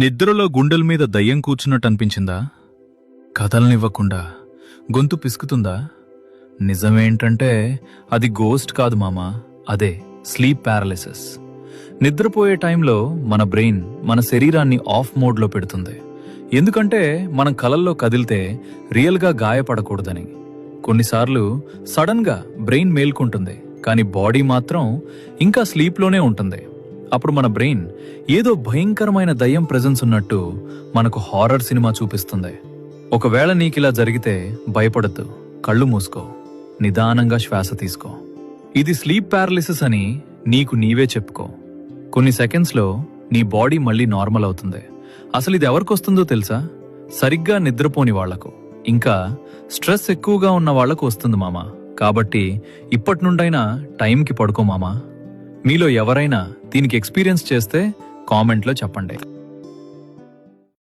నిద్రలో గుండెల మీద దయ్యం కూర్చున్నట్టు అనిపించిందా? కథలనివ్వకుండా గొంతు పిసుకుతుందా? నిజమేంటంటే అది గోస్ట్ కాదు మామా, అదే స్లీప్ పారాలిసిస్. నిద్రపోయే టైంలో మన బ్రెయిన్ మన శరీరాన్ని ఆఫ్ మోడ్లో పెడుతుంది. ఎందుకంటే మనం కలల్లో కదిలితే రియల్గా గాయపడకూడదని. కొన్నిసార్లు సడన్గా బ్రెయిన్ మేల్కుంటుంది, కానీ బాడీ మాత్రం ఇంకా స్లీప్లోనే ఉంటుంది. అప్పుడు మన బ్రెయిన్ ఏదో భయంకరమైన దయ్యం ప్రెజెన్స్ ఉన్నట్టు మనకు హారర్ సినిమా చూపిస్తుంది. ఒకవేళ నీకిలా జరిగితే భయపడద్దు, కళ్ళు మూసుకో, నిదానంగా శ్వాస తీసుకో. ఇది స్లీప్ పారాలిసిస్ అని నీకు నీవే చెప్పుకో. కొన్ని సెకండ్స్లో నీ బాడీ మళ్ళీ నార్మల్ అవుతుంది. అసలు ఇది ఎవరికొస్తుందో తెలుసా? సరిగ్గా నిద్రపోని వాళ్లకు, ఇంకా స్ట్రెస్ ఎక్కువగా ఉన్న వాళ్లకు వస్తుంది మామా. కాబట్టి ఇప్పటి నుండైనా టైంకి పడుకో మామా. మీలో ఎవరైనా దీనికి ఎక్స్పీరియన్స్ చేస్తే కామెంట్లో చెప్పండి.